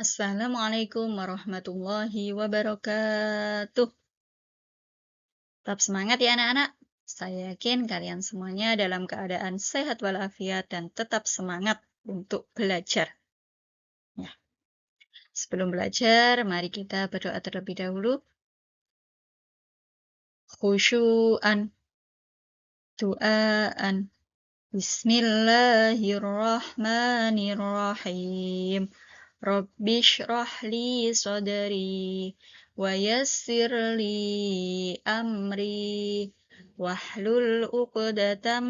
Assalamualaikum warahmatullahi wabarakatuh. Tetap semangat ya anak-anak. Saya yakin kalian semuanya dalam keadaan sehat walafiat dan tetap semangat untuk belajar. Ya, sebelum belajar, mari kita berdoa terlebih dahulu. Khusyu'an, du'aan. Bismillahirrahmanirrahim. Rabbi shrah li sadri wa yassir li amri wahlul 'uqdatam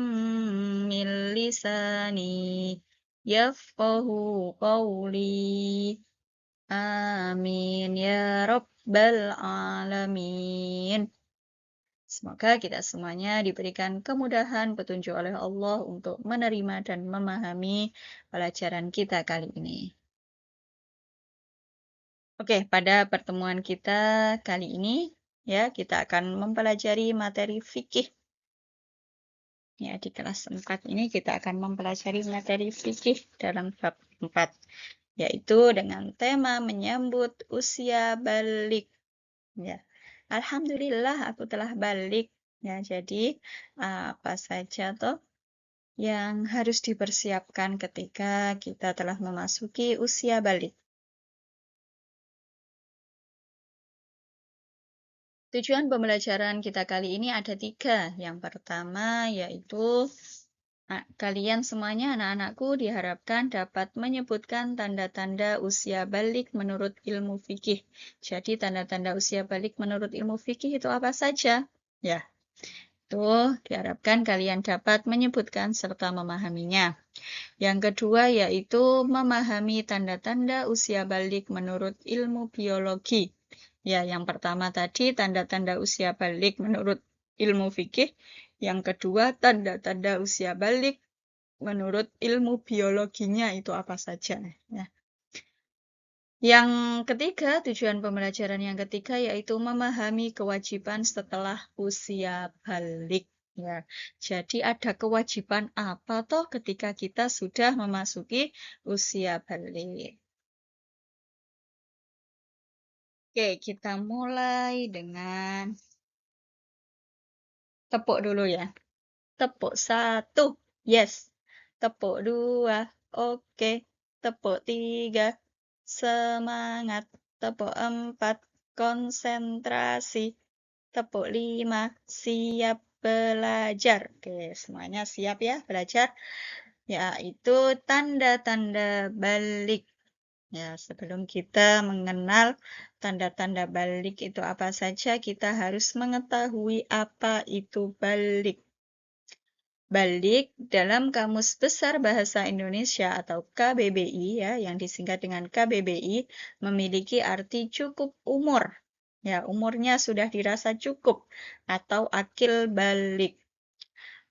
min lisani yafqahu qawli. Amin ya rabbal alamin. Semoga kita semuanya diberikan kemudahan petunjuk oleh Allah untuk menerima dan memahami pelajaran kita kali ini. Oke, pada pertemuan kita kali ini ya kita akan mempelajari materi fikih. Ya, di kelas 4 ini kita akan mempelajari materi fikih dalam bab 4, yaitu dengan tema menyambut usia balik. Ya. Alhamdulillah aku telah balik. Ya, jadi apa saja toh yang harus dipersiapkan ketika kita telah memasuki usia balik? Tujuan pembelajaran kita kali ini ada 3. Yang pertama yaitu kalian semuanya, anak-anakku, diharapkan dapat menyebutkan tanda-tanda usia balik menurut ilmu fikih. Jadi tanda-tanda usia balik menurut ilmu fikih itu apa saja? Ya, itu diharapkan kalian dapat menyebutkan serta memahaminya. Yang kedua yaitu memahami tanda-tanda usia balik menurut ilmu biologi. Ya, yang pertama tadi tanda-tanda usia balik menurut ilmu fikih. Yang kedua tanda-tanda usia balik menurut ilmu biologinya itu apa saja. Ya. Yang ketiga, tujuan pembelajaran yang ketiga yaitu memahami kewajiban setelah usia balik. Ya, jadi ada kewajiban apa toh ketika kita sudah memasuki usia balik? Oke, kita mulai dengan tepuk dulu ya. Tepuk 1, yes. Tepuk 2, oke. Tepuk 3, semangat. Tepuk 4, konsentrasi. Tepuk 5, siap belajar. Oke, semuanya siap ya belajar. Yaitu tanda-tanda balik. Ya, sebelum kita mengenal tanda-tanda balik itu apa saja, kita harus mengetahui apa itu balik. Balik dalam Kamus Besar Bahasa Indonesia atau KBBI ya, yang disingkat dengan KBBI, memiliki arti cukup umur. Ya, umurnya sudah dirasa cukup atau akil balik.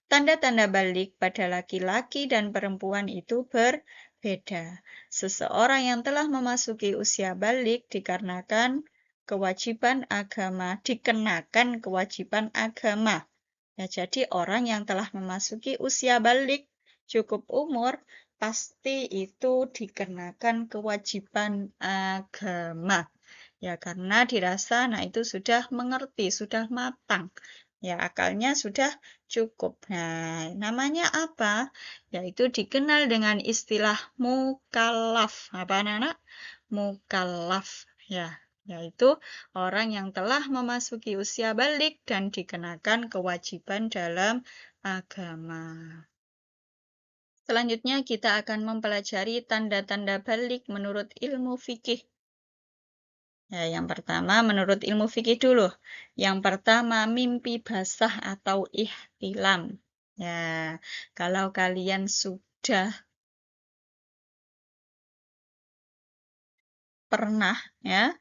Tanda-tanda balik pada laki-laki dan perempuan itu berbeda. Seseorang yang telah memasuki usia balik dikenakan kewajiban agama. Ya, jadi orang yang telah memasuki usia balik cukup umur pasti itu dikenakan kewajiban agama. Ya, karena dirasa nah itu sudah mengerti, sudah matang. Ya, akalnya sudah cukup. Nah, namanya apa? Yaitu dikenal dengan istilah mukallaf. Apa anak-anak? Mukallaf. Ya, yaitu orang yang telah memasuki usia balik dan dikenakan kewajiban dalam agama. Selanjutnya kita akan mempelajari tanda-tanda balik menurut ilmu fikih. Ya, yang pertama menurut ilmu fikih dulu. Yang pertama mimpi basah atau ihtilam. Ya, kalau kalian sudah pernah ya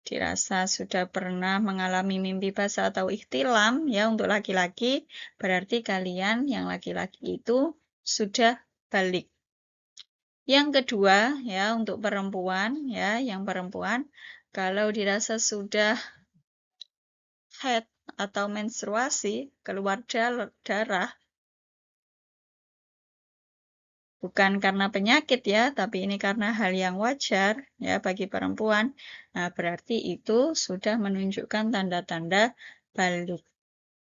dirasa sudah pernah mengalami mimpi basah atau ihtilam ya untuk laki-laki, berarti kalian yang laki-laki itu sudah balik. Yang kedua ya untuk perempuan ya, yang perempuan kalau dirasa sudah haid atau menstruasi, keluar darah Bukan karena penyakit ya, tapi ini karena hal yang wajar ya bagi perempuan. Nah, berarti itu sudah menunjukkan tanda-tanda balik.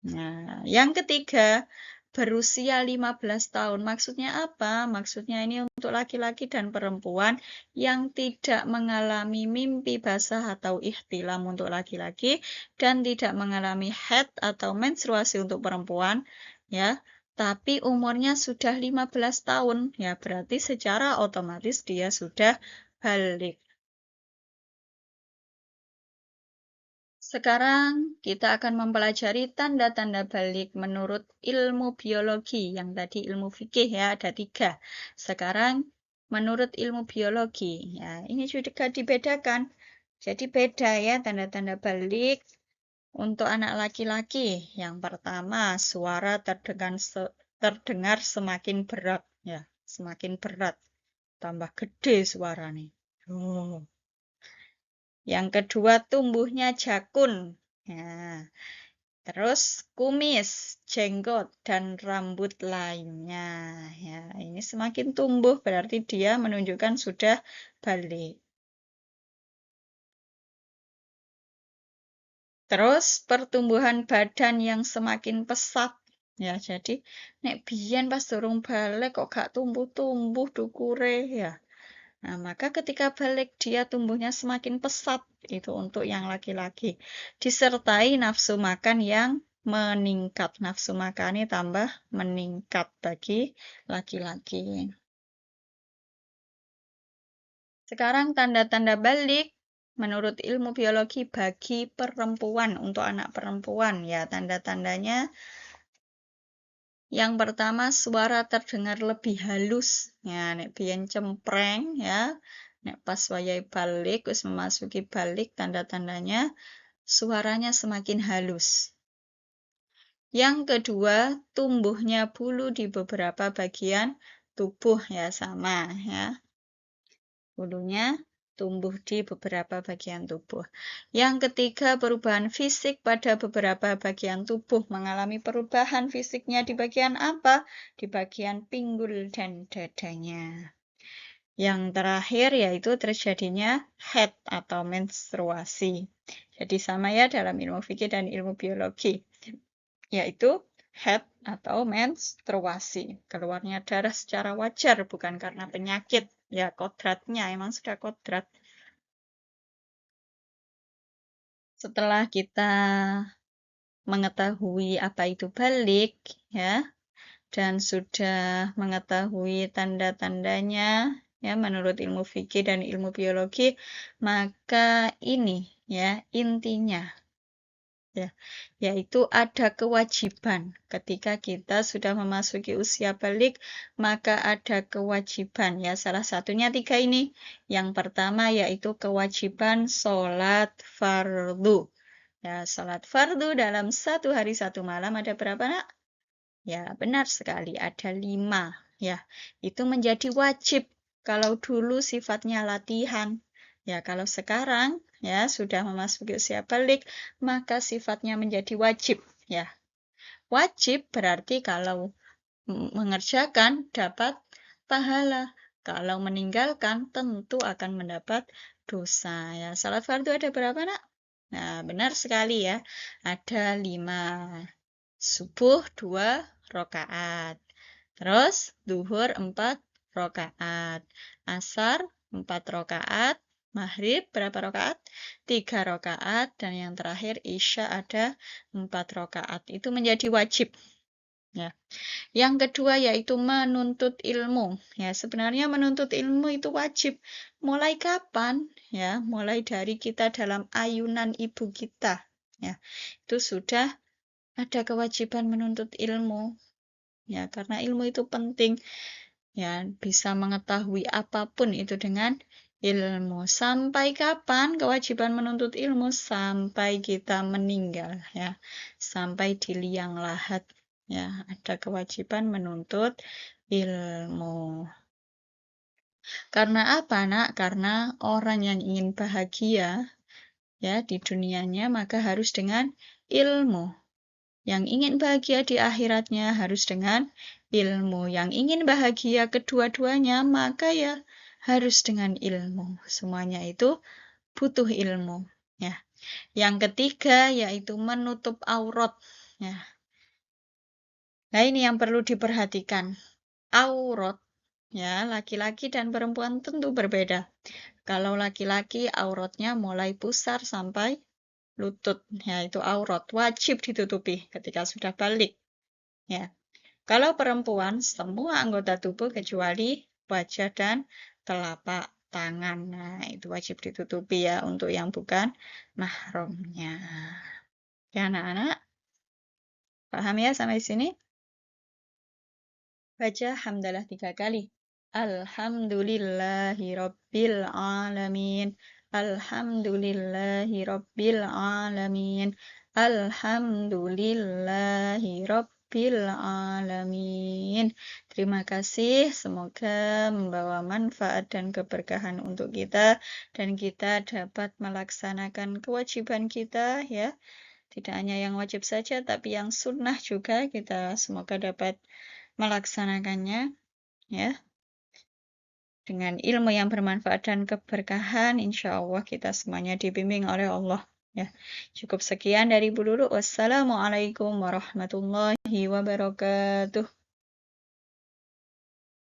Nah, yang ketiga, berusia 15 tahun. Maksudnya apa? Maksudnya ini untuk laki-laki dan perempuan yang tidak mengalami mimpi basah atau ihtilam untuk laki-laki dan tidak mengalami haid atau menstruasi untuk perempuan, ya. Tapi umurnya sudah 15 tahun, ya berarti secara otomatis dia sudah balik. Sekarang kita akan mempelajari tanda-tanda balik menurut ilmu biologi. Yang tadi ilmu fikih ya, ada 3. Sekarang menurut ilmu biologi. Ya, ini juga dibedakan. Jadi beda ya tanda-tanda balik untuk anak laki-laki. Yang pertama, suara terdengar semakin berat. Ya, semakin berat. Tambah gede suara nih. Oh. Yang kedua, tumbuhnya jakun. Nah, terus kumis, jenggot, dan rambut lainnya. Ya, ini semakin tumbuh berarti dia menunjukkan sudah balik. Terus pertumbuhan badan yang semakin pesat. Ya, jadi nek biyen pas durung balik kok gak tumbuh-tumbuh dukure ya. Nah, maka ketika balik dia tumbuhnya semakin pesat, itu untuk yang laki-laki. Disertai nafsu makan yang meningkat. Nafsu makannya tambah meningkat bagi laki-laki. Sekarang tanda-tanda balik menurut ilmu biologi bagi perempuan, untuk anak perempuan. Ya, tanda-tandanya yang pertama, suara terdengar lebih halus. Ya, nek biyen cempreng ya. Nek pas wayahe balik, wis memasuki balik, tanda-tandanya suaranya semakin halus. Yang kedua, tumbuhnya bulu di beberapa bagian tubuh ya sama ya. Bulunya tumbuh di beberapa bagian tubuh. Yang ketiga, perubahan fisik pada beberapa bagian tubuh. Mengalami perubahan fisiknya di bagian apa? Di bagian pinggul dan dadanya. Yang terakhir yaitu terjadinya haid atau menstruasi. Jadi sama ya dalam ilmu fikih dan ilmu biologi. Yaitu haid atau menstruasi. Keluarnya darah secara wajar, bukan karena penyakit. Ya, kodratnya emang sudah kodrat. Setelah kita mengetahui apa itu balik, ya, dan sudah mengetahui tanda-tandanya, ya, menurut ilmu fikih dan ilmu biologi, maka ini, ya, intinya. Ya, yaitu ada kewajiban ketika kita sudah memasuki usia balik, maka ada kewajiban ya, salah satunya 3 ini. Yang pertama yaitu kewajiban sholat fardu. Ya, sholat fardu dalam 1 hari 1 malam ada berapa nak? Ya, benar sekali, ada 5. Ya, itu menjadi wajib. Kalau dulu sifatnya latihan. Ya, kalau sekarang ya sudah memasuki usia balik, maka sifatnya menjadi wajib. Ya, wajib berarti kalau mengerjakan dapat pahala. Kalau meninggalkan tentu akan mendapat dosa. Ya, salat fardu ada berapa nak? Nah, benar sekali ya. Ada 5. Subuh 2 rakaat. Terus duhur 4 rakaat. Asar 4 rakaat. Maghrib berapa rakaat? 3 rakaat. Dan yang terakhir Isya ada 4 rakaat. Itu menjadi wajib. Ya. Yang kedua yaitu menuntut ilmu. Ya, sebenarnya menuntut ilmu itu wajib. Mulai kapan? Ya, mulai dari kita dalam ayunan ibu kita. Ya, itu sudah ada kewajiban menuntut ilmu. Ya, karena ilmu itu penting. Ya, bisa mengetahui apapun itu dengan ilmu. Sampai kapan kewajiban menuntut ilmu? Sampai kita meninggal, ya. Sampai di liang lahat, ya. Ada kewajiban menuntut ilmu. Karena apa, nak? Karena orang yang ingin bahagia, ya, di dunianya, maka harus dengan ilmu. Yang ingin bahagia di akhiratnya harus dengan ilmu. Yang ingin bahagia kedua-duanya, maka ya harus dengan ilmu. Semuanya itu butuh ilmu. Ya. Yang ketiga yaitu menutup aurat. Ya. Nah, ini yang perlu diperhatikan. Aurat, ya, laki-laki dan perempuan tentu berbeda. Kalau laki-laki auratnya mulai pusar sampai lutut, ya itu aurat, wajib ditutupi ketika sudah balik. Ya. Kalau perempuan, semua anggota tubuh kecuali wajah dan telapak tangan. Nah, itu wajib ditutupi ya untuk yang bukan mahramnya. Ya, anak-anak, paham ya sampai sini? Baca hamdalah 3 kali. Alhamdulillahi Rabbil Alamin. Alhamdulillahi Rabbil Alamin. Alhamdulillahi Rabbil Alamin. Terima kasih. Semoga membawa manfaat dan keberkahan untuk kita. Dan kita dapat melaksanakan kewajiban kita ya. Tidak hanya yang wajib saja, tapi yang sunnah juga kita semoga dapat melaksanakannya ya dengan ilmu yang bermanfaat dan keberkahan. Insya Allah kita semuanya dibimbing oleh Allah ya. Cukup sekian dari Bu Lulu. Wassalamualaikum warahmatullahi wabarakatuh.